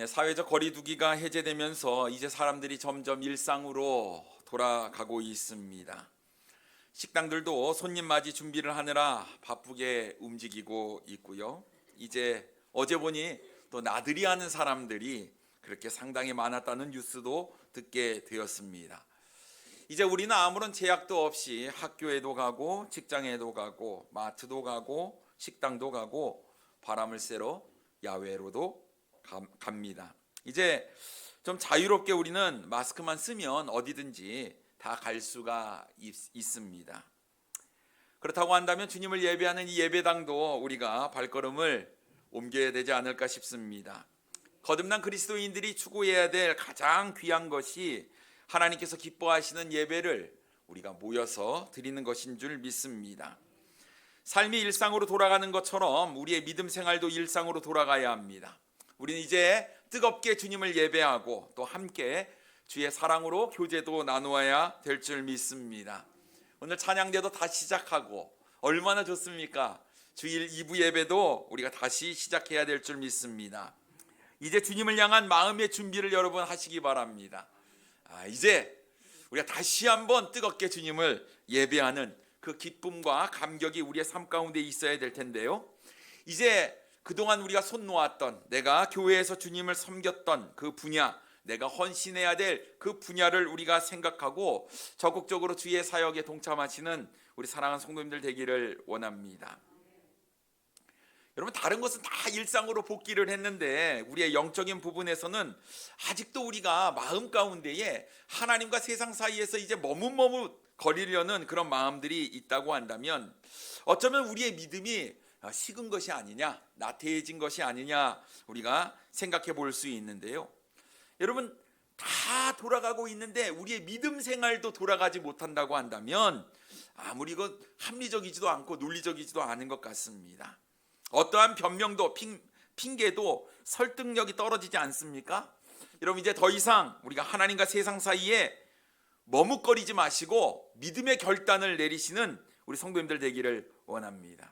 사회적 거리두기가 해제되면서 이제 사람들이 점점 일상으로 돌아가고 있습니다. 식당들도 손님 맞이 준비를 하느라 바쁘게 움직이고 있고요. 이제 어제 보니 또 나들이 하는 사람들이 그렇게 상당히 많았다는 뉴스도 듣게 되었습니다. 이제 우리는 아무런 제약도 없이 학교에도 가고 직장에도 가고 마트도 가고 식당도 가고 바람을 쐬러 야외로도 갑니다. 이제 좀 자유롭게 우리는 마스크만 쓰면 어디든지 다 갈 수가 있습니다. 그렇다고 한다면 주님을 예배하는 이 예배당도 우리가 발걸음을 옮겨야 되지 않을까 싶습니다. 거듭난 그리스도인들이 추구해야 될 가장 귀한 것이 하나님께서 기뻐하시는 예배를 우리가 모여서 드리는 것인 줄 믿습니다. 삶이 일상으로 돌아가는 것처럼 우리의 믿음 생활도 일상으로 돌아가야 합니다. 우리는 이제 뜨겁게 주님을 예배하고 또 함께 주의 사랑으로 교제도 나누어야 될 줄 믿습니다. 오늘 찬양대도 다시 시작하고 얼마나 좋습니까? 주일 2부 예배도 우리가 다시 시작해야 될 줄 믿습니다. 이제 주님을 향한 마음의 준비를 여러분 하시기 바랍니다. 이제 우리가 다시 한번 뜨겁게 주님을 예배하는 그 기쁨과 감격이 우리의 삶 가운데 있어야 될 텐데요. 이제 그동안 우리가 손 놓았던, 내가 교회에서 주님을 섬겼던 그 분야, 내가 헌신해야 될 그 분야를 우리가 생각하고 적극적으로 주의 사역에 동참하시는 우리 사랑하는 성도님들 되기를 원합니다. 여러분, 다른 것은 다 일상으로 복귀를 했는데 우리의 영적인 부분에서는 아직도 우리가 마음 가운데에 하나님과 세상 사이에서 이제 머뭇거리려는 그런 마음들이 있다고 한다면 어쩌면 우리의 믿음이 식은 것이 아니냐, 나태해진 것이 아니냐 우리가 생각해 볼 수 있는데요. 여러분, 다 돌아가고 있는데 우리의 믿음 생활도 돌아가지 못한다고 한다면 아무리 이건 합리적이지도 않고 논리적이지도 않은 것 같습니다. 어떠한 변명도 핑계도 설득력이 떨어지지 않습니까? 여러분, 이제 더 이상 우리가 하나님과 세상 사이에 머뭇거리지 마시고 믿음의 결단을 내리시는 우리 성도님들 되기를 원합니다.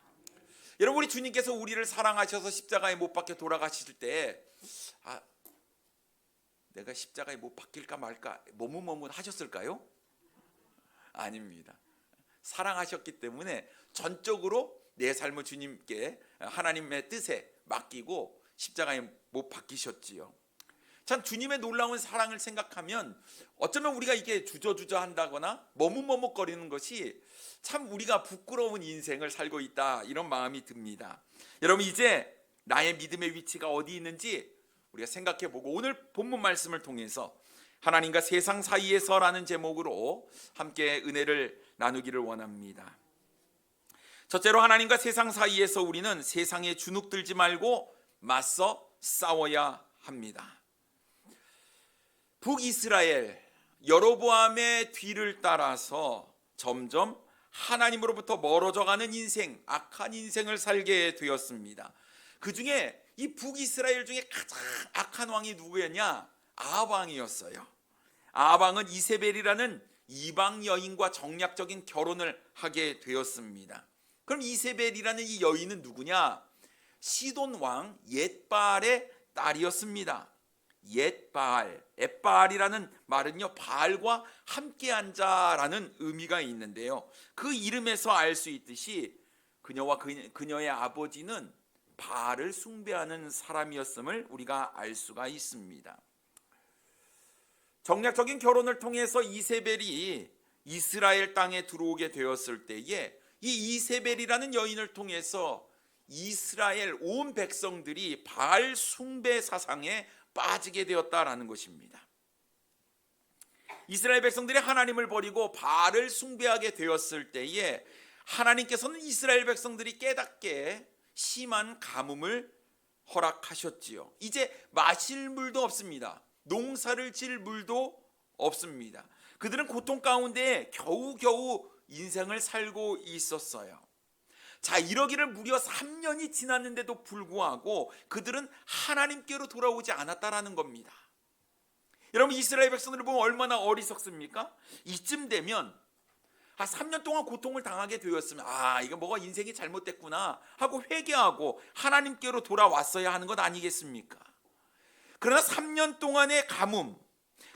여러분, 우리 주님께서 우리를 사랑하셔서 십자가에 못 박혀 돌아가실 때 내가 십자가에 못 박힐까 말까 머뭇하셨을까요? 아닙니다. 사랑하셨기 때문에 전적으로 내 삶을 주님께 하나님의 뜻에 맡기고 십자가에 못 박히셨지요. 참 주님의 놀라운 사랑을 생각하면 어쩌면 우리가 이게 주저주저 한다거나 머뭇거리는 것이 참 우리가 부끄러운 인생을 살고 있다, 이런 마음이 듭니다. 여러분, 이제 나의 믿음의 위치가 어디 있는지 우리가 생각해보고 오늘 본문 말씀을 통해서 하나님과 세상 사이에서라는 제목으로 함께 은혜를 나누기를 원합니다. 첫째로, 하나님과 세상 사이에서 우리는 세상에 주눅들지 말고 맞서 싸워야 합니다. 북이스라엘 여로보암의 뒤를 따라서 점점 하나님으로부터 멀어져가는 인생, 악한 인생을 살게 되었습니다. 그 중에 이 북이스라엘 중에 가장 악한 왕이 누구였냐? 아합 왕이었어요. 아합 왕은 이세벨이라는 이방 여인과 정략적인 결혼을 하게 되었습니다. 그럼 이세벨이라는 이 여인은 누구냐? 시돈 왕 옅바알의 딸이었습니다. 옅바알, 옅바알이라는 말은요, 바알과 함께한 자라는 의미가 있는데요, 그 이름에서 알 수 있듯이 그녀와 그녀의 아버지는 바알을 숭배하는 사람이었음을 우리가 알 수가 있습니다. 정략적인 결혼을 통해서 이세벨이 이스라엘 땅에 들어오게 되었을 때에 이 이세벨이라는 여인을 통해서 이스라엘 온 백성들이 바알 숭배 사상에 빠지게 되었다라는 것입니다. 이스라엘 백성들이 하나님을 버리고 바알을 숭배하게 되었을 때에 하나님께서는 이스라엘 백성들이 깨닫게 심한 가뭄을 허락하셨지요. 이제 마실 물도 없습니다. 농사를 질 물도 없습니다. 그들은 고통 가운데 겨우겨우 인생을 살고 있었어요. 자, 이러기를 무려 3년이 지났는데도 불구하고 그들은 하나님께로 돌아오지 않았다라는 겁니다. 여러분, 이스라엘 백성들을 보면 얼마나 어리석습니까? 이쯤 되면 3년 동안 고통을 당하게 되었으면 이거 뭐가 인생이 잘못됐구나 하고 회개하고 하나님께로 돌아왔어야 하는 것 아니겠습니까? 그러나 3년 동안의 가뭄,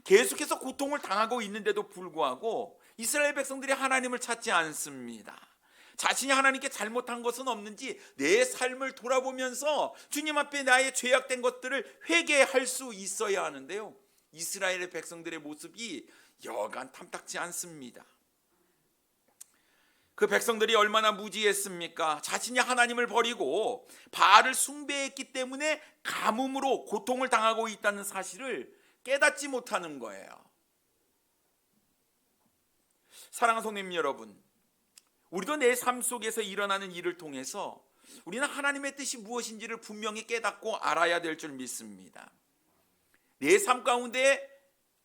계속해서 고통을 당하고 있는데도 불구하고 이스라엘 백성들이 하나님을 찾지 않습니다. 자신이 하나님께 잘못한 것은 없는지 내 삶을 돌아보면서 주님 앞에 나의 죄악된 것들을 회개할 수 있어야 하는데요, 이스라엘의 백성들의 모습이 여간 탐탁지 않습니다. 그 백성들이 얼마나 무지했습니까? 자신이 하나님을 버리고 바알을 숭배했기 때문에 가뭄으로 고통을 당하고 있다는 사실을 깨닫지 못하는 거예요. 사랑하는 성도님 여러분, 우리도 내 삶 속에서 일어나는 일을 통해서 우리는 하나님의 뜻이 무엇인지를 분명히 깨닫고 알아야 될 줄 믿습니다. 내 삶 가운데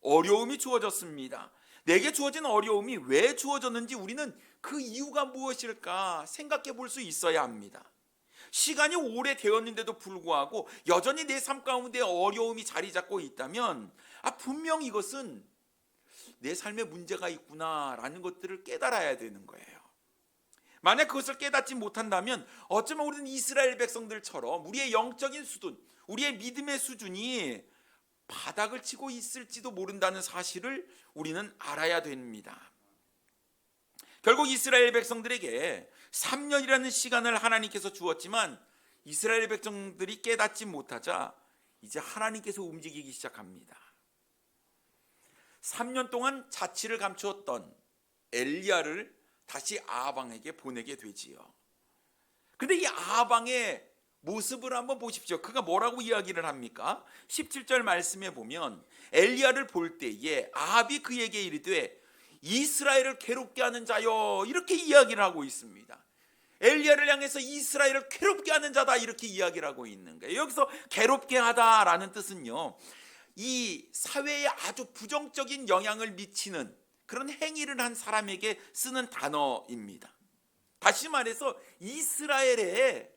어려움이 주어졌습니다. 내게 주어진 어려움이 왜 주어졌는지 우리는 그 이유가 무엇일까 생각해 볼 수 있어야 합니다. 시간이 오래 되었는데도 불구하고 여전히 내 삶 가운데 어려움이 자리 잡고 있다면 분명 이것은 내 삶에 문제가 있구나라는 것들을 깨달아야 되는 거예요. 만약 그것을 깨닫지 못한다면 어쩌면 우리는 이스라엘 백성들처럼 우리의 영적인 수준, 우리의 믿음의 수준이 바닥을 치고 있을지도 모른다는 사실을 우리는 알아야 됩니다. 결국 이스라엘 백성들에게 3년이라는 시간을 하나님께서 주었지만 이스라엘 백성들이 깨닫지 못하자 이제 하나님께서 움직이기 시작합니다. 3년 동안 자취를 감추었던 엘리야를 다시 아하방에게 보내게 되지요. 근데 이 아하방의 모습을 한번 보십시오. 그가 뭐라고 이야기를 합니까? 17절 말씀에 보면 엘리야를 볼 때에 아합이 그에게 이르되 이스라엘을 괴롭게 하는 자여, 이렇게 이야기를 하고 있습니다. 엘리야를 향해서 이스라엘을 괴롭게 하는 자다, 이렇게 이야기를 하고 있는 거예요. 여기서 괴롭게 하다라는 뜻은요, 이 사회에 아주 부정적인 영향을 미치는 그런 행위를 한 사람에게 쓰는 단어입니다. 다시 말해서 이스라엘에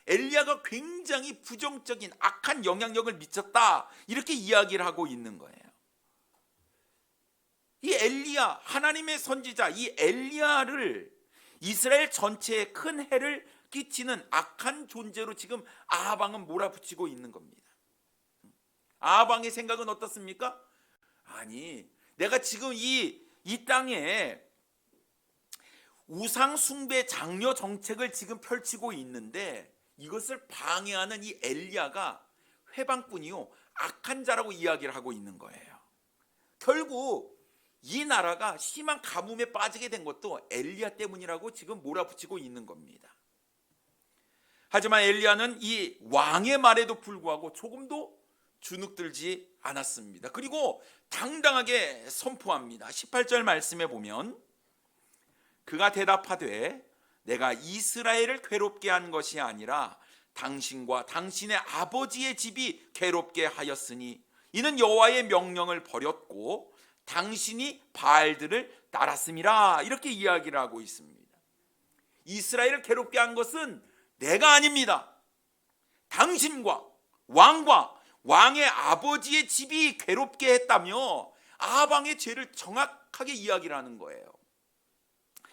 엘리야가 굉장히 부정적인 악한 영향력을 미쳤다, 이렇게 이야기를 하고 있는 거예요. 이 엘리야, 하나님의 선지자 이 엘리야를 이스라엘 전체에 큰 해를 끼치는 악한 존재로 지금 아하방은 몰아붙이고 있는 겁니다. 아하방의 생각은 어떻습니까? 아니, 내가 지금 이 땅에 우상 숭배 장려 정책을 지금 펼치고 있는데 이것을 방해하는 이 엘리야가 회방꾼이요, 악한 자라고 이야기를 하고 있는 거예요. 결국 이 나라가 심한 가뭄에 빠지게 된 것도 엘리야 때문이라고 지금 몰아붙이고 있는 겁니다. 하지만 엘리야는 이 왕의 말에도 불구하고 조금도 주눅들지 않았습니다. 그리고 당당하게 선포합니다. 18절 말씀에 보면 그가 대답하되 내가 이스라엘을 괴롭게 한 것이 아니라 당신과 당신의 아버지의 집이 괴롭게 하였으니 이는 여호와의 명령을 버렸고 당신이 바알들을 따랐음이라, 이렇게 이야기를 하고 있습니다. 이스라엘을 괴롭게 한 것은 내가 아닙니다. 당신과 왕과 왕의 아버지의 집이 괴롭게 했다며 아하방의 죄를 정확하게 이야기를 하는 거예요.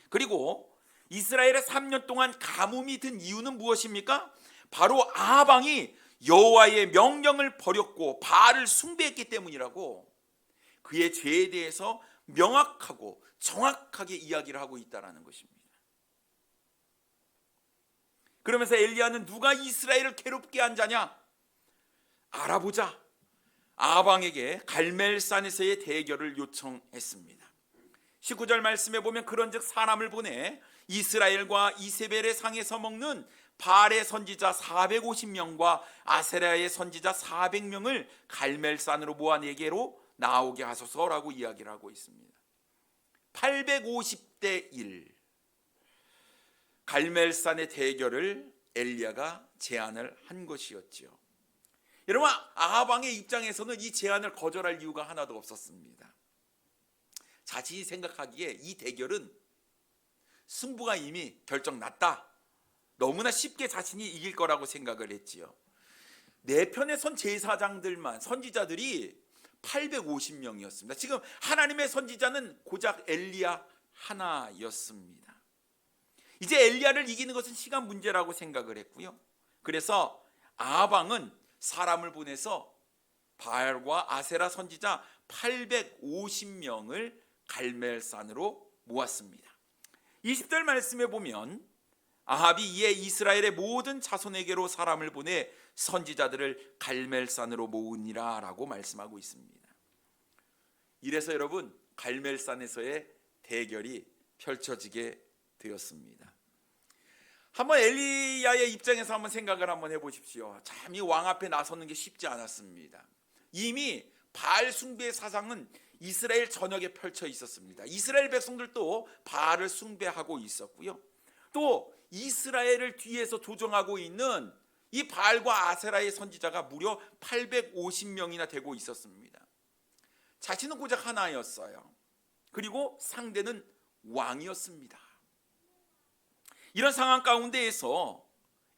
그리고 이스라엘의 3년 동안 가뭄이 든 이유는 무엇입니까? 바로 아하방이 여호와의 명령을 버렸고 바알을 숭배했기 때문이라고 그의 죄에 대해서 명확하고 정확하게 이야기를 하고 있다는 것입니다. 그러면서 엘리야는 누가 이스라엘을 괴롭게 한 자냐? 알아보자. 아하방에게 갈멜산에서의 대결을 요청했습니다. 19절 말씀에 보면 그런즉 사람을 보내 이스라엘과 이세벨의 상에서 먹는 바알의 선지자 450명과 아세라의 선지자 400명을 갈멜산으로 모아 내게로 나오게 하소서라고 이야기를 하고 있습니다. 850대 1 갈멜산의 대결을 엘리야가 제안을 한 것이었지요. 여러분, 아하방의 입장에서는 이 제안을 거절할 이유가 하나도 없었습니다. 자신이 생각하기에 이 대결은 승부가 이미 결정났다, 너무나 쉽게 자신이 이길 거라고 생각을 했지요. 내 편에 선 제사장들만, 선지자들이 850명이었습니다. 지금 하나님의 선지자는 고작 엘리야 하나였습니다. 이제 엘리야를 이기는 것은 시간 문제라고 생각을 했고요. 그래서 아하방은 사람을 보내서 바알과 아세라 선지자 850명을 갈멜산으로 모았습니다. 20절 말씀에 보면 아합이 이에 이스라엘의 모든 자손에게로 사람을 보내 선지자들을 갈멜산으로 모으니라 라고 말씀하고 있습니다. 이래서 여러분, 갈멜산에서의 대결이 펼쳐지게 되었습니다. 한번 엘리야의 입장에서 한번 생각을 한번 해보십시오. 참 이 왕 앞에 나서는 게 쉽지 않았습니다. 이미 바알 숭배의 사상은 이스라엘 전역에 펼쳐 있었습니다. 이스라엘 백성들도 바알을 숭배하고 있었고요. 또 이스라엘을 뒤에서 조종하고 있는 이 바알과 아세라의 선지자가 무려 850명이나 되고 있었습니다. 자신은 고작 하나였어요. 그리고 상대는 왕이었습니다. 이런 상황 가운데에서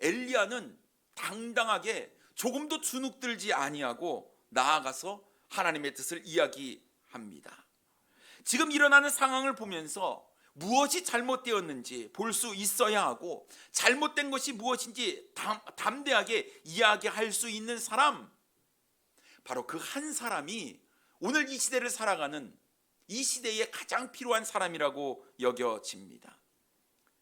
엘리야는 당당하게 조금도 주눅들지 아니하고 나아가서 하나님의 뜻을 이야기합니다. 지금 일어나는 상황을 보면서 무엇이 잘못되었는지 볼 수 있어야 하고 잘못된 것이 무엇인지 담대하게 이야기할 수 있는 사람, 바로 그 한 사람이 오늘 이 시대를 살아가는 이 시대에 가장 필요한 사람이라고 여겨집니다.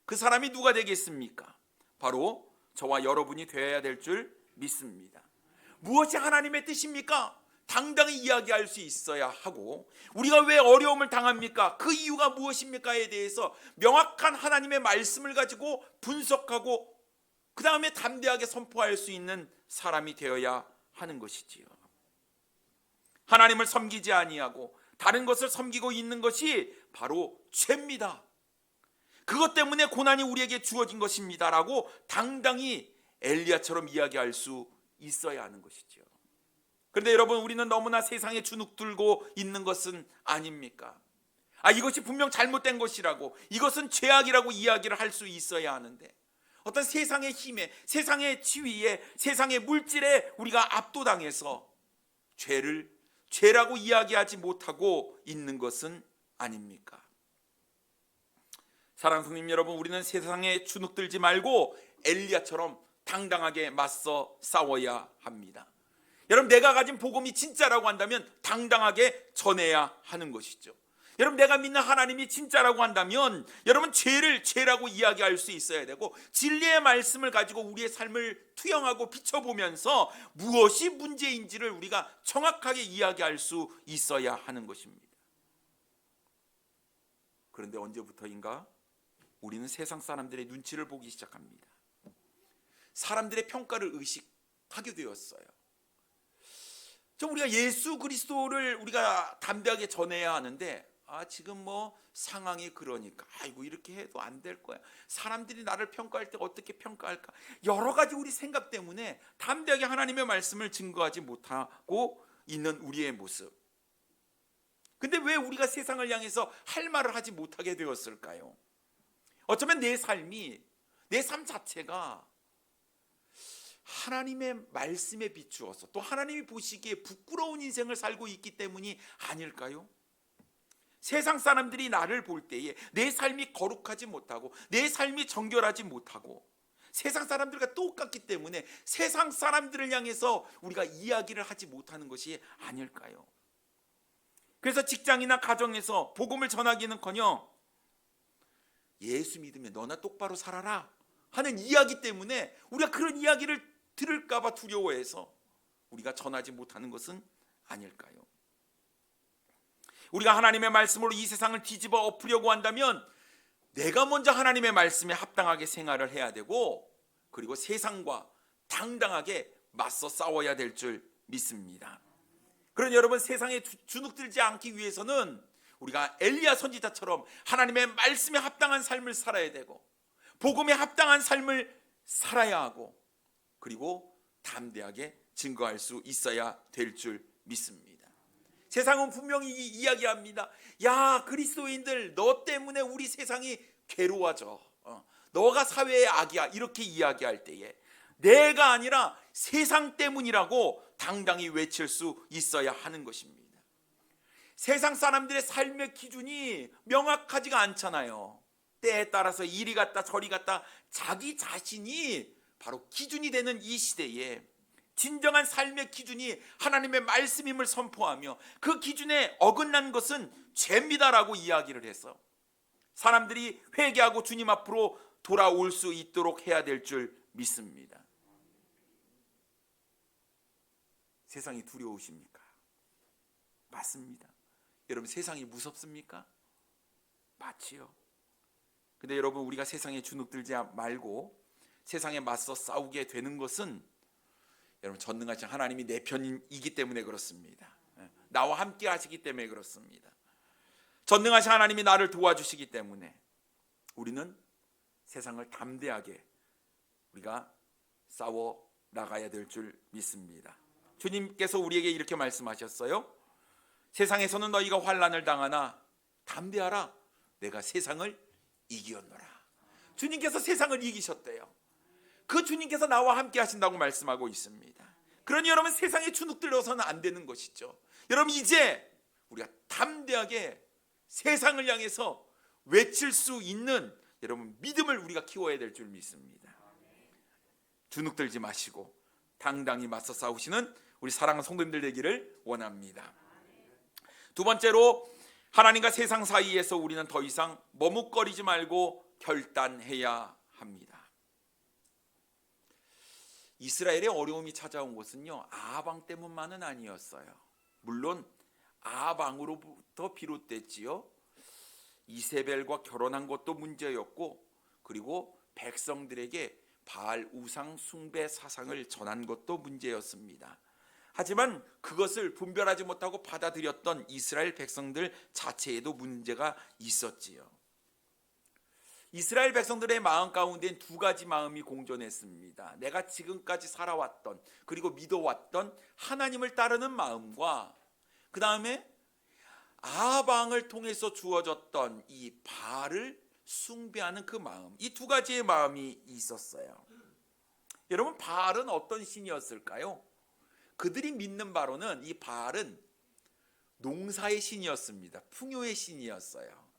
그 사람이 누가 되겠습니까? 바로 저와 여러분이 되어야 될 줄 믿습니다. 무엇이 하나님의 뜻입니까? 당당히 이야기할 수 있어야 하고, 우리가 왜 어려움을 당합니까? 그 이유가 무엇입니까에 대해서 명확한 하나님의 말씀을 가지고 분석하고 그 다음에 담대하게 선포할 수 있는 사람이 되어야 하는 것이지요. 하나님을 섬기지 아니하고 다른 것을 섬기고 있는 것이 바로 죄입니다. 그것 때문에 고난이 우리에게 주어진 것입니다 라고 당당히 엘리야처럼 이야기할 수 있어야 하는 것이죠. 그런데 여러분, 우리는 너무나 세상에 주눅들고 있는 것은 아닙니까? 이것이 분명 잘못된 것이라고, 이것은 죄악이라고 이야기를 할 수 있어야 하는데, 어떤 세상의 힘에, 세상의 지위에, 세상의 물질에 우리가 압도당해서 죄라고 이야기하지 못하고 있는 것은 아닙니까? 사랑하는 성님 여러분, 우리는 세상에 주눅들지 말고 엘리야처럼 당당하게 맞서 싸워야 합니다. 여러분, 내가 가진 복음이 진짜라고 한다면 당당하게 전해야 하는 것이죠. 여러분, 내가 믿는 하나님이 진짜라고 한다면 여러분, 죄를 죄라고 이야기할 수 있어야 되고, 진리의 말씀을 가지고 우리의 삶을 투영하고 비춰보면서 무엇이 문제인지를 우리가 정확하게 이야기할 수 있어야 하는 것입니다. 그런데 언제부터인가 우리는 세상 사람들의 눈치를 보기 시작합니다. 사람들의 평가를 의식하게 되었어요. 우리가 예수 그리스도를 우리가 담대하게 전해야 하는데, 지금 상황이 그러니까 이렇게 해도 안 될 거야, 사람들이 나를 평가할 때 어떻게 평가할까, 여러 가지 우리 생각 때문에 담대하게 하나님의 말씀을 증거하지 못하고 있는 우리의 모습. 근데 왜 우리가 세상을 향해서 할 말을 하지 못하게 되었을까요? 어쩌면 내 삶 자체가 하나님의 말씀에 비추어서, 또 하나님이 보시기에 부끄러운 인생을 살고 있기 때문이 아닐까요? 세상 사람들이 나를 볼 때에 내 삶이 거룩하지 못하고 내 삶이 정결하지 못하고 세상 사람들과 똑같기 때문에 세상 사람들을 향해서 우리가 이야기를 하지 못하는 것이 아닐까요? 그래서 직장이나 가정에서 복음을 전하기는커녕 예수 믿으면 너나 똑바로 살아라 하는 이야기 때문에 우리가 그런 이야기를 들을까 봐 두려워해서 우리가 전하지 못하는 것은 아닐까요? 우리가 하나님의 말씀으로 이 세상을 뒤집어 엎으려고 한다면 내가 먼저 하나님의 말씀에 합당하게 생활을 해야 되고, 그리고 세상과 당당하게 맞서 싸워야 될 줄 믿습니다. 그런 여러분, 세상에 주눅들지 않기 위해서는 우리가 엘리야 선지자처럼 하나님의 말씀에 합당한 삶을 살아야 되고, 복음에 합당한 삶을 살아야 하고, 그리고 담대하게 증거할 수 있어야 될 줄 믿습니다. 세상은 분명히 이야기합니다. 야, 그리스도인들 너 때문에 우리 세상이 괴로워져, 너가 사회의 악이야, 이렇게 이야기할 때에 내가 아니라 세상 때문이라고 당당히 외칠 수 있어야 하는 것입니다. 세상 사람들의 삶의 기준이 명확하지가 않잖아요. 때에 따라서 이리 갔다 저리 갔다 자기 자신이 바로 기준이 되는 이 시대에 진정한 삶의 기준이 하나님의 말씀임을 선포하며 그 기준에 어긋난 것은 죄입니다라고 이야기를 해서 사람들이 회개하고 주님 앞으로 돌아올 수 있도록 해야 될 줄 믿습니다. 세상이 두려우십니까? 맞습니다. 여러분, 세상이 무섭습니까? 맞지요. 근데 여러분, 우리가 세상에 주눅들지 말고 세상에 맞서 싸우게 되는 것은 여러분, 전능하신 하나님이 내 편이기 때문에 그렇습니다. 나와 함께 하시기 때문에 그렇습니다. 전능하신 하나님이 나를 도와주시기 때문에 우리는 세상을 담대하게 우리가 싸워 나가야 될 줄 믿습니다. 주님께서 우리에게 이렇게 말씀하셨어요. 세상에서는 너희가 환난을 당하나 담대하라, 내가 세상을 이기었노라. 주님께서 세상을 이기셨대요. 그 주님께서 나와 함께 하신다고 말씀하고 있습니다. 그러니 여러분, 세상에 주눅들어서는 안 되는 것이죠. 여러분, 이제 우리가 담대하게 세상을 향해서 외칠 수 있는 여러분 믿음을 우리가 키워야 될 줄 믿습니다. 주눅들지 마시고 당당히 맞서 싸우시는 우리 사랑하는 성도님들 되기를 원합니다. 두 번째로, 하나님과 세상 사이에서 우리는 더 이상 머뭇거리지 말고 결단해야 합니다. 이스라엘의 어려움이 찾아온 것은요, 아합 왕 때문만은 아니었어요. 물론 아합 왕으로부터 비롯됐지요. 이세벨과 결혼한 것도 문제였고, 그리고 백성들에게 바알 우상 숭배 사상을 전한 것도 문제였습니다. 하지만 그것을 분별하지 못하고 받아들였던 이스라엘 백성들 자체에도 문제가 있었지요. 이스라엘 백성들의 마음 가운데는 두 가지 마음이 공존했습니다. 내가 지금까지 살아왔던, 그리고 믿어왔던 하나님을 따르는 마음과, 그 다음에 아합 왕을 통해서 주어졌던 이 바알을 숭배하는 그 마음, 이 두 가지의 마음이 있었어요. 여러분, 바알은 어떤 신이었을까요? 그들이 믿는 바로는 이 바알은 농사의 신이었습니다. 풍요의 신이었어요.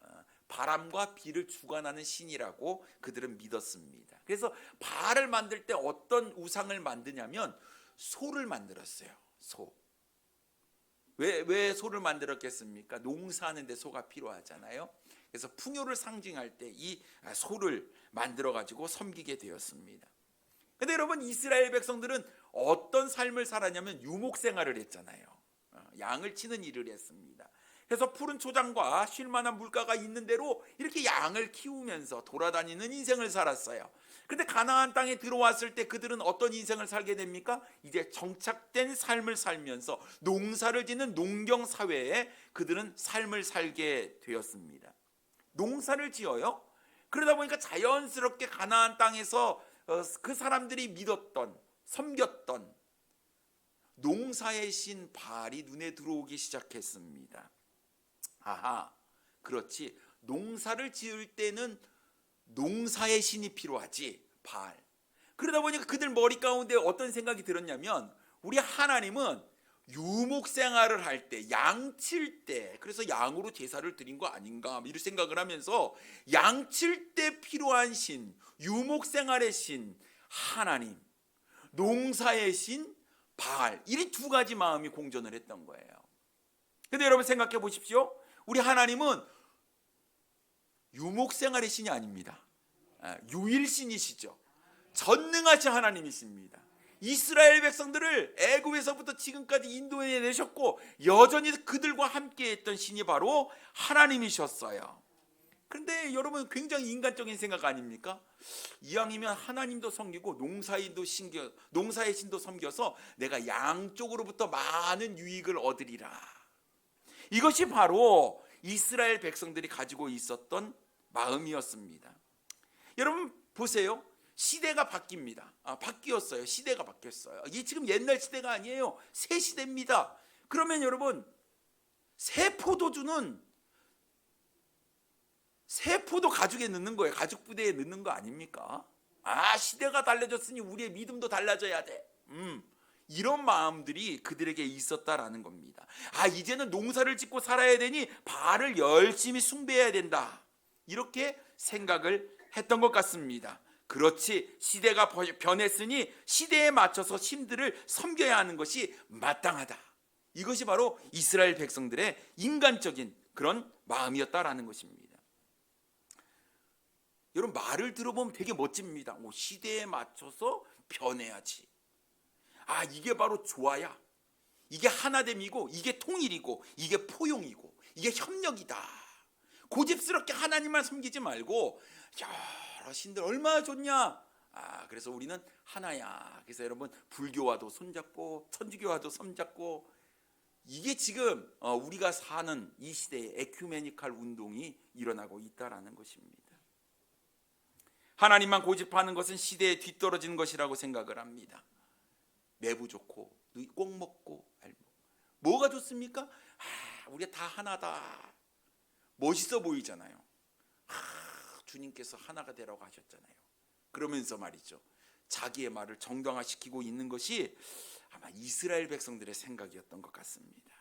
바람과 비를 주관하는 신이라고 그들은 믿었습니다. 그래서 바알을 만들 때 어떤 우상을 만드냐면 소를 만들었어요. 소. 왜 소를 만들었겠습니까? 농사하는 데 소가 필요하잖아요. 그래서 풍요를 상징할 때 이 소를 만들어 가지고 섬기게 되었습니다. 근데 여러분, 이스라엘 백성들은 어떤 삶을 살았냐면 유목 생활을 했잖아요. 양을 치는 일을 했습니다. 그래서 푸른 초장과 쉴만한 물가가 있는 대로 이렇게 양을 키우면서 돌아다니는 인생을 살았어요. 그런데 가나안 땅에 들어왔을 때 그들은 어떤 인생을 살게 됩니까? 이제 정착된 삶을 살면서 농사를 짓는 농경 사회에 그들은 삶을 살게 되었습니다. 농사를 지어요. 그러다 보니까 자연스럽게 가나안 땅에서 그 사람들이 믿었던, 섬겼던 농사의 신 바알이 눈에 들어오기 시작했습니다. 아하, 그렇지. 농사를 지을 때는 농사의 신이 필요하지, 바알. 그러다 보니까 그들 머리 가운데 어떤 생각이 들었냐면, 우리 하나님은 유목 생활을 할 때, 양칠 때, 그래서 양으로 제사를 드린 거 아닌가 이런 생각을 하면서 양칠 때 필요한 신, 유목 생활의 신 하나님, 농사의 신 바알, 이 두 가지 마음이 공존을 했던 거예요. 근데 여러분 생각해 보십시오. 우리 하나님은 유목 생활의 신이 아닙니다. 유일신이시죠. 전능하신 하나님이십니다. 이스라엘 백성들을 애굽에서부터 지금까지 인도해 내셨고 여전히 그들과 함께 했던 신이 바로 하나님이셨어요. 그런데 여러분, 굉장히 인간적인 생각 아닙니까? 이왕이면 하나님도 섬기고 농사의 신도 섬겨서 내가 양쪽으로부터 많은 유익을 얻으리라. 이것이 바로 이스라엘 백성들이 가지고 있었던 마음이었습니다. 여러분 보세요. 시대가 바뀝니다. 바뀌었어요. 시대가 바뀌었어요. 이게 지금 옛날 시대가 아니에요. 새 시대입니다. 그러면 여러분, 새 포도주는 새 포도 가죽에 넣는 거예요. 가죽 부대에 넣는 거 아닙니까? 시대가 달라졌으니 우리의 믿음도 달라져야 돼. 이런 마음들이 그들에게 있었다라는 겁니다. 이제는 농사를 짓고 살아야 되니 바알을 열심히 숭배해야 된다. 이렇게 생각을 했던 것 같습니다. 그렇지, 시대가 변했으니 시대에 맞춰서 신들을 섬겨야 하는 것이 마땅하다. 이것이 바로 이스라엘 백성들의 인간적인 그런 마음이었다라는 것입니다. 여러분, 말을 들어보면 되게 멋집니다. 시대에 맞춰서 변해야지. 이게 바로 조화야. 이게 하나됨이고, 이게 통일이고, 이게 포용이고, 이게 협력이다. 고집스럽게 하나님만 섬기지 말고 여러 신들 얼마나 좋냐. 그래서 우리는 하나야. 그래서 여러분, 불교와도 손잡고 천주교와도 손잡고, 이게 지금 우리가 사는 이 시대에 에큐메니칼 운동이 일어나고 있다라는 것입니다. 하나님만 고집하는 것은 시대에 뒤떨어지는 것이라고 생각을 합니다. 매부 좋고 꼭 먹고 알고, 뭐가 좋습니까? 우리가 다 하나다. 멋있어 보이잖아요. 주님께서 하나가 되라고 하셨잖아요. 그러면서 말이죠, 자기의 말을 정당화시키고 있는 것이 아마 이스라엘 백성들의 생각이었던 것 같습니다.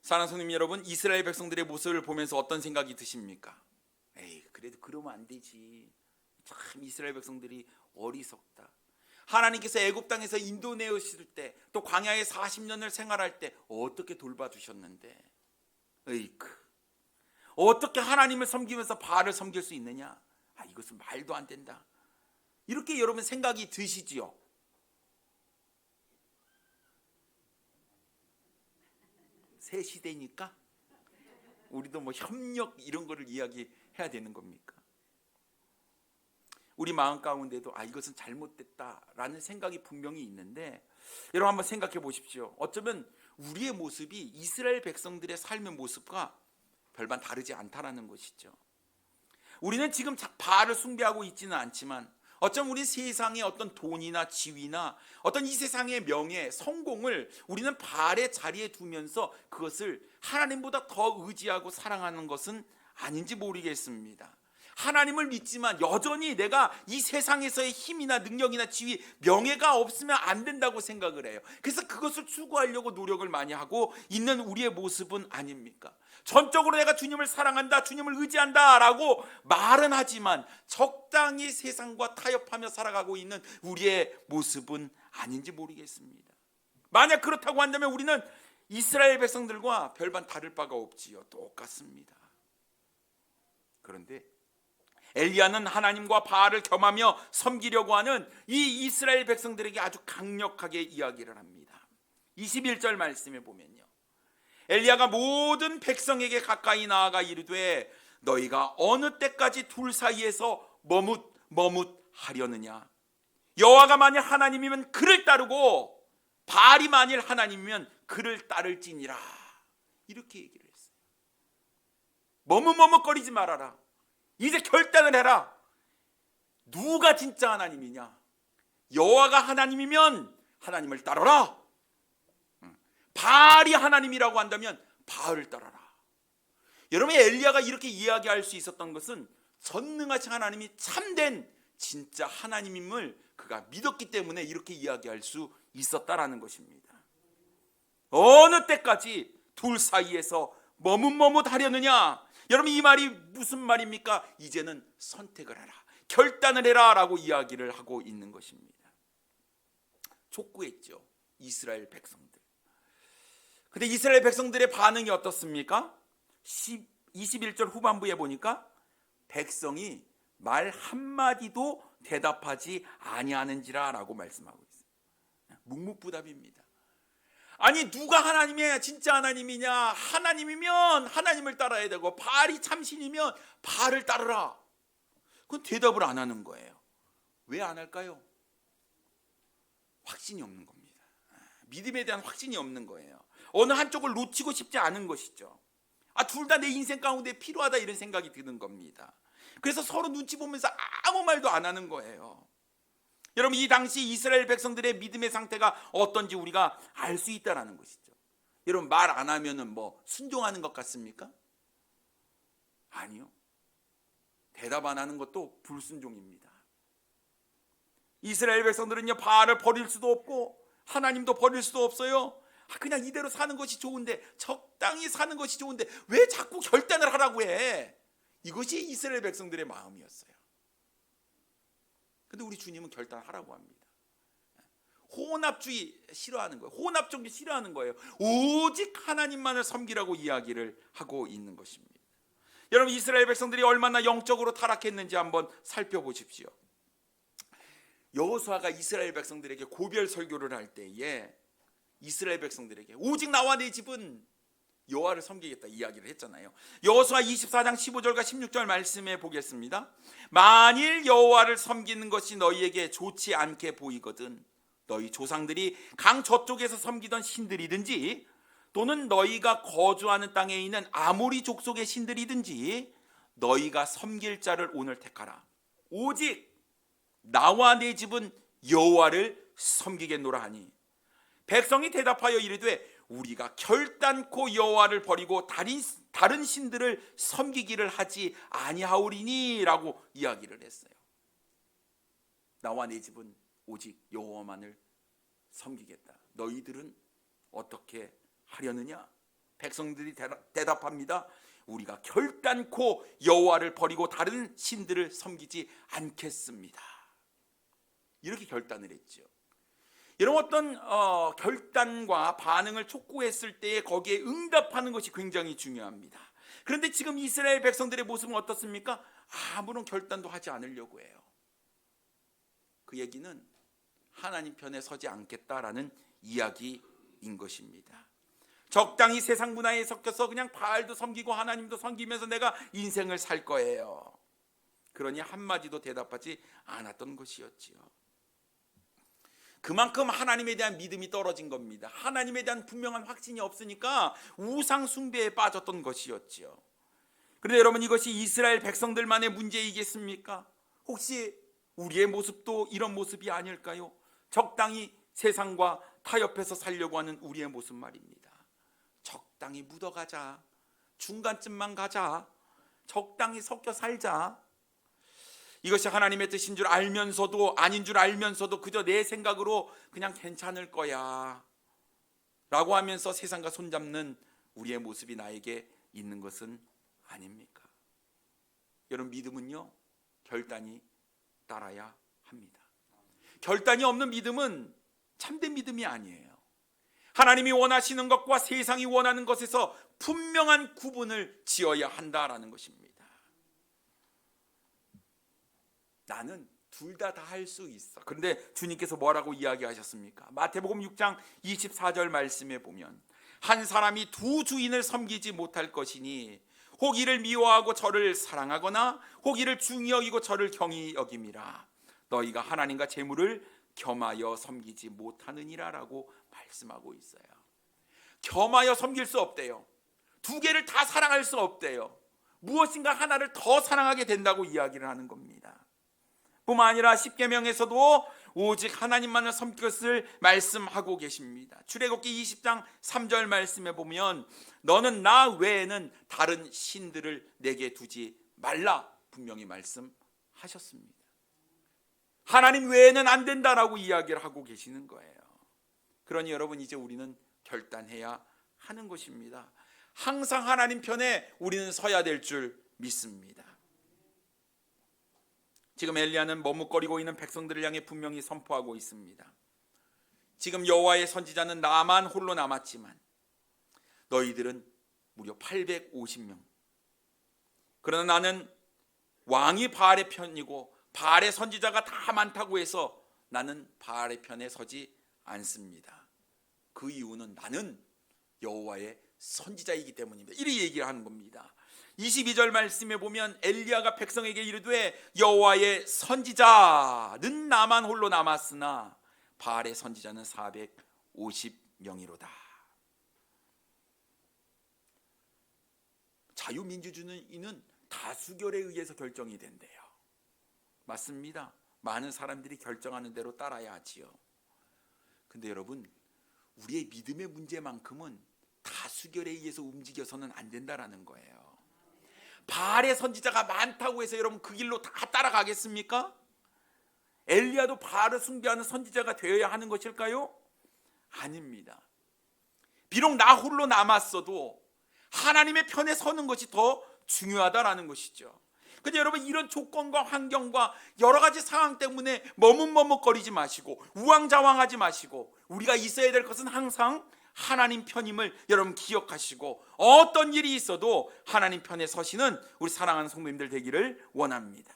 사랑하는 성도님 여러분, 이스라엘 백성들의 모습을 보면서 어떤 생각이 드십니까? 그래도 그러면 안 되지. 참 이스라엘 백성들이 어리석다. 하나님께서 애굽 땅에서 인도내으실 때, 또 광야에 40년을 생활할 때 어떻게 돌봐주셨는데, 어떻게 하나님을 섬기면서 바알을 섬길 수 있느냐? 이것은 말도 안 된다. 이렇게 여러분 생각이 드시지요? 새 시대니까 우리도 협력 이런 거를 이야기해야 되는 겁니까? 우리 마음 가운데도 이것은 잘못됐다라는 생각이 분명히 있는데, 여러분 한번 생각해 보십시오. 어쩌면 우리의 모습이 이스라엘 백성들의 삶의 모습과 별반 다르지 않다라는 것이죠. 우리는 지금 바알을 숭배하고 있지는 않지만, 어쩌면 우리 세상의 어떤 돈이나 지위나 어떤 이 세상의 명예, 성공을 우리는 바알의 자리에 두면서 그것을 하나님보다 더 의지하고 사랑하는 것은 아닌지 모르겠습니다. 하나님을 믿지만 여전히 내가 이 세상에서의 힘이나 능력이나 지위, 명예가 없으면 안 된다고 생각을 해요. 그래서 그것을 추구하려고 노력을 많이 하고 있는 우리의 모습은 아닙니까? 전적으로 내가 주님을 사랑한다, 주님을 의지한다 라고 말은 하지만 적당히 세상과 타협하며 살아가고 있는 우리의 모습은 아닌지 모르겠습니다. 만약 그렇다고 한다면 우리는 이스라엘 백성들과 별반 다를 바가 없지요. 똑같습니다. 그런데 엘리야는 하나님과 바알을 겸하며 섬기려고 하는 이 이스라엘 백성들에게 아주 강력하게 이야기를 합니다. 21절 말씀에 보면요, 엘리야가 모든 백성에게 가까이 나아가 이르되 너희가 어느 때까지 둘 사이에서 머뭇하려느냐? 여호와가 만일 하나님이면 그를 따르고 바알이 만일 하나님이면 그를 따를지니라. 이렇게 얘기를 했어요. 머뭇거리지 말아라. 이제 결단을 해라. 누가 진짜 하나님이냐? 여호와가 하나님이면 하나님을 따르라. 바알이 하나님이라고 한다면 바알을 따르라. 여러분, 엘리야가 이렇게 이야기할 수 있었던 것은 전능하신 하나님이 참된 진짜 하나님임을 그가 믿었기 때문에 이렇게 이야기할 수 있었다라는 것입니다. 어느 때까지 둘 사이에서 머뭇하려느냐? 여러분, 이 말이 무슨 말입니까? 이제는 선택을 해라, 결단을 해라 라고 이야기를 하고 있는 것입니다. 촉구했죠, 이스라엘 백성들. 근데 이스라엘 백성들의 반응이 어떻습니까? 21절 후반부에 보니까 백성이 말 한마디도 대답하지 아니하는지라 라고 말씀하고 있어요. 묵묵부답입니다. 아니, 누가 하나님이야? 진짜 하나님이냐? 하나님이면 하나님을 따라야 되고 바알이 참신이면 바알을 따르라. 그건 대답을 안 하는 거예요. 왜 안 할까요? 확신이 없는 겁니다. 믿음에 대한 확신이 없는 거예요. 어느 한쪽을 놓치고 싶지 않은 것이죠. 둘 다 내 인생 가운데 필요하다 이런 생각이 드는 겁니다. 그래서 서로 눈치 보면서 아무 말도 안 하는 거예요. 여러분, 이 당시 이스라엘 백성들의 믿음의 상태가 어떤지 우리가 알 수 있다는 것이죠. 여러분, 말 안 하면은 순종하는 것 같습니까? 아니요. 대답 안 하는 것도 불순종입니다. 이스라엘 백성들은요, 바알을 버릴 수도 없고 하나님도 버릴 수도 없어요. 그냥 이대로 사는 것이 좋은데, 적당히 사는 것이 좋은데 왜 자꾸 결단을 하라고 해? 이것이 이스라엘 백성들의 마음이었어요. 근데 우리 주님은 결단하라고 합니다. 혼합주의 싫어하는 거예요. 혼합종교 싫어하는 거예요. 오직 하나님만을 섬기라고 이야기를 하고 있는 것입니다. 여러분, 이스라엘 백성들이 얼마나 영적으로 타락했는지 한번 살펴보십시오. 여호수아가 이스라엘 백성들에게 고별 설교를 할 때에 이스라엘 백성들에게 오직 나와 내 집은 여호와를 섬기겠다 이야기를 했잖아요. 여호수아 24장 15절과 16절 말씀해 보겠습니다. 만일 여호와를 섬기는 것이 너희에게 좋지 않게 보이거든 너희 조상들이 강 저쪽에서 섬기던 신들이든지 또는 너희가 거주하는 땅에 있는 아모리 족속의 신들이든지 너희가 섬길 자를 오늘 택하라. 오직 나와 내 집은 여호와를 섬기겠노라 하니 백성이 대답하여 이르되 우리가 결단코 여호와를 버리고 다른 신들을 섬기기를 하지 아니하오리니 라고 이야기를 했어요. 나와 내 집은 오직 여호와만을 섬기겠다. 너희들은 어떻게 하려느냐? 백성들이 대답합니다. 우리가 결단코 여호와를 버리고 다른 신들을 섬기지 않겠습니다. 이렇게 결단을 했죠. 이런 어떤 결단과 반응을 촉구했을 때에 거기에 응답하는 것이 굉장히 중요합니다. 그런데 지금 이스라엘 백성들의 모습은 어떻습니까? 아무런 결단도 하지 않으려고 해요. 그 얘기는 하나님 편에 서지 않겠다라는 이야기인 것입니다. 적당히 세상 문화에 섞여서 그냥 바알도 섬기고 하나님도 섬기면서 내가 인생을 살 거예요. 그러니 한마디도 대답하지 않았던 것이었지요. 그만큼 하나님에 대한 믿음이 떨어진 겁니다. 하나님에 대한 분명한 확신이 없으니까 우상 숭배에 빠졌던 것이었지요. 그런데 여러분, 이것이 이스라엘 백성들만의 문제이겠습니까? 혹시 우리의 모습도 이런 모습이 아닐까요? 적당히 세상과 타협해서 살려고 하는 우리의 모습 말입니다. 적당히 묻어가자, 중간쯤만 가자, 적당히 섞여 살자. 이것이 하나님의 뜻인 줄 알면서도 아닌 줄 알면서도 그저 내 생각으로 그냥 괜찮을 거야 라고 하면서 세상과 손잡는 우리의 모습이 나에게 있는 것은 아닙니까? 여러분, 믿음은요 결단이 따라야 합니다. 결단이 없는 믿음은 참된 믿음이 아니에요. 하나님이 원하시는 것과 세상이 원하는 것에서 분명한 구분을 지어야 한다라는 것입니다. 나는 둘 다 할 수 있어. 그런데 주님께서 뭐라고 이야기하셨습니까? 마태복음 6장 24절 말씀에 보면 한 사람이 두 주인을 섬기지 못할 것이니 혹 이를 미워하고 저를 사랑하거나 혹 이를 중히 여기고 저를 경히 여김이라. 너희가 하나님과 재물을 겸하여 섬기지 못하느니라 라고 말씀하고 있어요. 겸하여 섬길 수 없대요. 두 개를 다 사랑할 수 없대요. 무엇인가 하나를 더 사랑하게 된다고 이야기를 하는 겁니다. 뿐만 아니라 십계명에서도 오직 하나님만을 섬길 것을 말씀하고 계십니다. 출애굽기 20장 3절 말씀에 보면 너는 나 외에는 다른 신들을 내게 두지 말라 분명히 말씀하셨습니다. 하나님 외에는 안 된다라고 이야기를 하고 계시는 거예요. 그러니 여러분, 이제 우리는 결단해야 하는 것입니다. 항상 하나님 편에 우리는 서야 될 줄 믿습니다. 지금 엘리야는 머뭇거리고 있는 백성들을 향해 분명히 선포하고 있습니다. 지금 여호와의 선지자는 나만 홀로 남았지만 너희들은 무려 850명. 그러나 나는 왕이 바알의 편이고 바알의 선지자가 다 많다고 해서 나는 바알의 편에 서지 않습니다. 그 이유는 나는 여호와의 선지자이기 때문입니다. 이렇게 얘기를 하는 겁니다. 22절 말씀에 보면 엘리야가 백성에게 이르되 여호와의 선지자는 나만 홀로 남았으나 바알의 선지자는 450명이로다. 자유민주주의는 다수결에 의해서 결정이 된대요. 맞습니다. 많은 사람들이 결정하는 대로 따라야 하지요. 근데 여러분, 우리의 믿음의 문제만큼은 다수결에 의해서 움직여서는 안 된다라는 거예요. 바알의 선지자가 많다고 해서 여러분 그 길로 다 따라가겠습니까? 엘리야도 바알을 숭배하는 선지자가 되어야 하는 것일까요? 아닙니다. 비록 나 홀로 남았어도 하나님의 편에 서는 것이 더 중요하다라는 것이죠. 근데 여러분, 이런 조건과 환경과 여러 가지 상황 때문에 머뭇머뭇거리지 마시고 우왕좌왕하지 마시고, 우리가 있어야 될 것은 항상 하나님 편임을 여러분 기억하시고, 어떤 일이 있어도 하나님 편에 서시는 우리 사랑하는 성도님들 되기를 원합니다.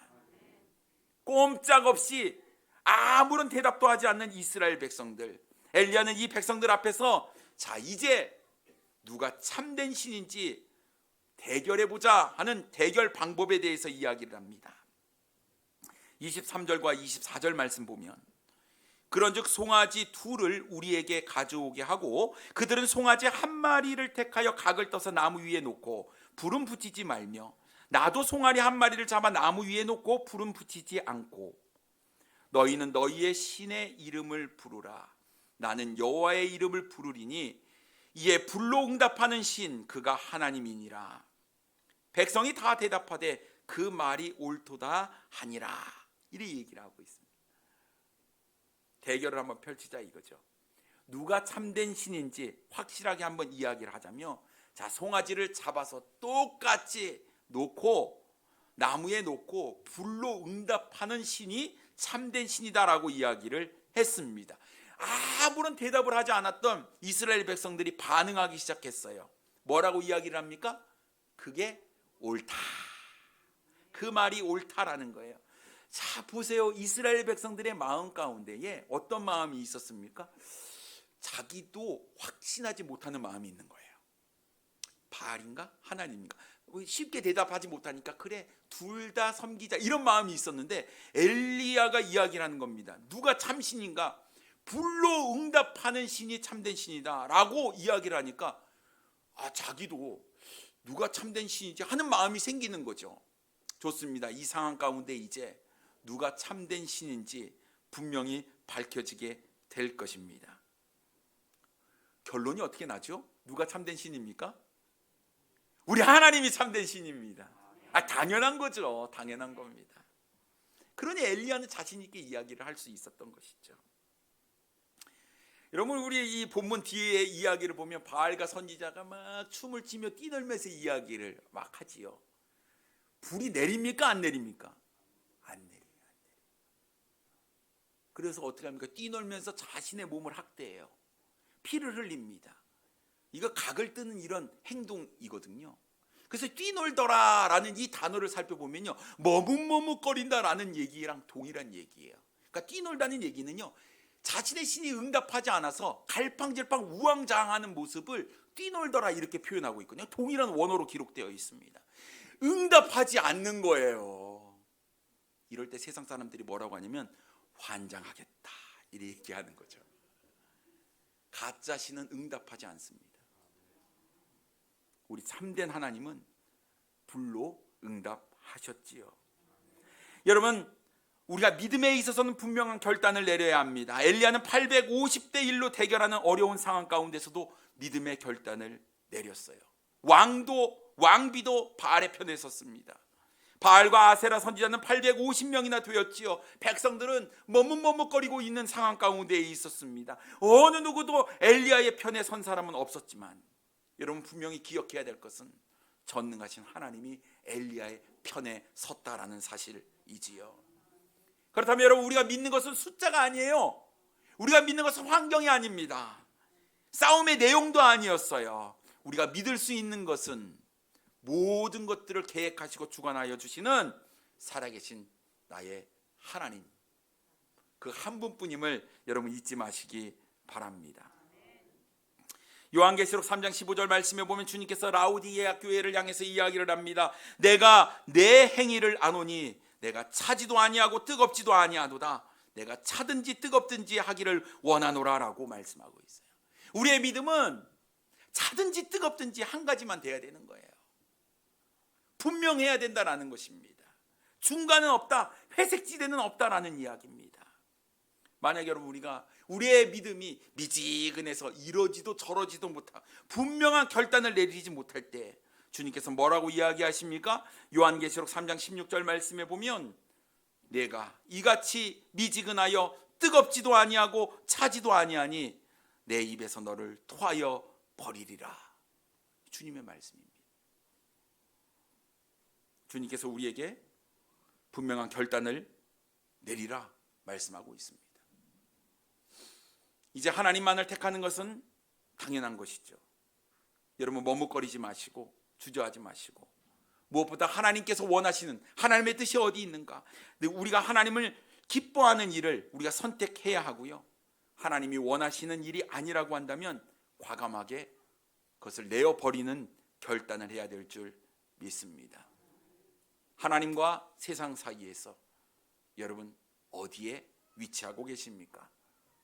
꼼짝없이 아무런 대답도 하지 않는 이스라엘 백성들, 엘리야는 이 백성들 앞에서 자, 이제 누가 참된 신인지 대결해보자 하는 대결 방법에 대해서 이야기를 합니다. 23절과 24절 말씀 보면, 그런즉 송아지 둘을 우리에게 가져오게 하고 그들은 송아지 한 마리를 택하여 각을 떠서 나무 위에 놓고 불은 붙이지 말며, 나도 송아리 한 마리를 잡아 나무 위에 놓고 불은 붙이지 않고, 너희는 너희의 신의 이름을 부르라. 나는 여호와의 이름을 부르리니 이에 불로 응답하는 신 그가 하나님이니라. 백성이 다 대답하되 그 말이 옳도다 하니라. 이렇게 얘기를 하고 있습니다. 대결을 한번 펼치자 이거죠. 누가 참된 신인지 확실하게 한번 이야기를 하자면, 자, 송아지를 잡아서 똑같이 놓고 나무에 놓고 불로 응답하는 신이 참된 신이다라고 이야기를 했습니다. 아무런 대답을 하지 않았던 이스라엘 백성들이 반응하기 시작했어요. 뭐라고 이야기를 합니까? 그게 옳다. 그 말이 옳다라는 거예요. 자, 보세요. 이스라엘 백성들의 마음 가운데에 어떤 마음이 있었습니까? 자기도 확신하지 못하는 마음이 있는 거예요. 바알인가 하나님인가? 쉽게 대답하지 못하니까 그래, 둘 다 섬기자, 이런 마음이 있었는데, 엘리야가 이야기를 하는 겁니다. 누가 참신인가? 불로 응답하는 신이 참된 신이다 라고 이야기를 하니까, 자기도 누가 참된 신이지 하는 마음이 생기는 거죠. 좋습니다. 이 상황 가운데 이제 누가 참된 신인지 분명히 밝혀지게 될 것입니다. 결론이 어떻게 나죠? 누가 참된 신입니까? 우리 하나님이 참된 신입니다. 당연한 거죠. 당연한 겁니다. 그러니 엘리야는 자신 있게 이야기를 할 수 있었던 것이죠. 여러분, 우리 이 본문 뒤에 이야기를 보면 바알과 선지자가 막 춤을 추며 뛰놀면서 이야기를 막 하지요. 불이 내립니까? 안 내립니까? 안 내려요. 그래서 어떻게 합니까? 뛰놀면서 자신의 몸을 학대해요. 피를 흘립니다. 이거 각을 뜨는 이런 행동이거든요. 그래서 뛰놀더라라는 이 단어를 살펴보면요, 머뭇머뭇거린다라는 얘기랑 동일한 얘기예요. 그러니까 뛰놀다는 얘기는요, 자신의 신이 응답하지 않아서 갈팡질팡 우왕좌왕하는 모습을 뛰놀더라 이렇게 표현하고 있거든요. 동일한 원어로 기록되어 있습니다. 응답하지 않는 거예요. 이럴 때 세상 사람들이 뭐라고 하냐면 환장하겠다 이렇게 얘기하는 거죠. 가짜 신은 응답하지 않습니다. 우리 참된 하나님은 불로 응답하셨지요. 여러분, 우리가 믿음에 있어서는 분명한 결단을 내려야 합니다. 엘리야는 850대 1로 대결하는 어려운 상황 가운데서도 믿음의 결단을 내렸어요. 왕비도 바알의 편에 섰습니다. 바알과 아세라 선지자는 850명이나 되었지요. 백성들은 머뭇머뭇거리고 있는 상황 가운데에 있었습니다. 어느 누구도 엘리야의 편에 선 사람은 없었지만, 여러분 분명히 기억해야 될 것은 전능하신 하나님이 엘리야의 편에 섰다라는 사실이지요. 그렇다면 여러분, 우리가 믿는 것은 숫자가 아니에요. 우리가 믿는 것은 환경이 아닙니다. 싸움의 내용도 아니었어요. 우리가 믿을 수 있는 것은 모든 것들을 계획하시고 주관하여 주시는 살아계신 나의 하나님, 그 한 분뿐임을 여러분 잊지 마시기 바랍니다. 요한계시록 3장 15절 말씀에 보면 주님께서 라우디게아 교회를 향해서 이야기를 합니다. 내가 내 행위를 아노니 내가 차지도 아니하고 뜨겁지도 아니하도다. 내가 차든지 뜨겁든지 하기를 원하노라라고 말씀하고 있어요. 우리의 믿음은 차든지 뜨겁든지 한 가지만 돼야 되는 거예요. 분명해야 된다라는 것입니다. 중간은 없다, 회색지대는 없다라는 이야기입니다. 만약 여러분 우리의 믿음이 미지근해서 이러지도 저러지도 못하고 분명한 결단을 내리지 못할 때 주님께서 뭐라고 이야기하십니까? 요한계시록 3장 16절 말씀에 보면 내가 이같이 미지근하여 뜨겁지도 아니하고 차지도 아니하니 내 입에서 너를 토하여 버리리라. 주님의 말씀입니다. 주님께서 우리에게 분명한 결단을 내리라 말씀하고 있습니다. 이제 하나님만을 택하는 것은 당연한 것이죠. 여러분 머뭇거리지 마시고 주저하지 마시고, 무엇보다 하나님께서 원하시는 하나님의 뜻이 어디 있는가, 우리가 하나님을 기뻐하는 일을 우리가 선택해야 하고요, 하나님이 원하시는 일이 아니라고 한다면 과감하게 그것을 내어버리는 결단을 해야 될 줄 믿습니다. 하나님과 세상 사이에서 여러분 어디에 위치하고 계십니까?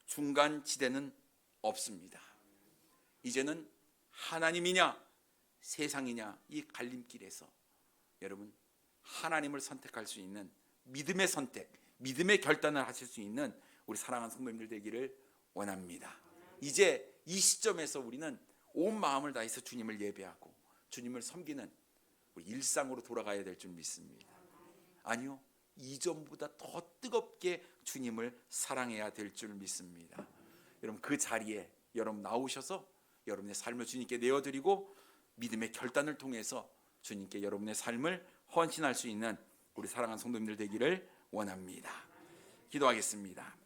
중간 지대는 없습니다. 이제는 하나님이냐 세상이냐 이 갈림길에서 여러분 하나님을 선택할 수 있는 믿음의 선택, 믿음의 결단을 하실 수 있는 우리 사랑하는 성도님들 되기를 원합니다. 이제 이 시점에서 우리는 온 마음을 다해서 주님을 예배하고 주님을 섬기는 우리 일상으로 돌아가야 될 줄 믿습니다. 아니요, 이전보다 더 뜨겁게 주님을 사랑해야 될 줄 믿습니다. 여러분 그 자리에 여러분 나오셔서 여러분의 삶을 주님께 내어드리고 믿음의 결단을 통해서 주님께 여러분의 삶을 헌신할 수 있는 우리 사랑하는 성도님들 되기를 원합니다. 기도하겠습니다.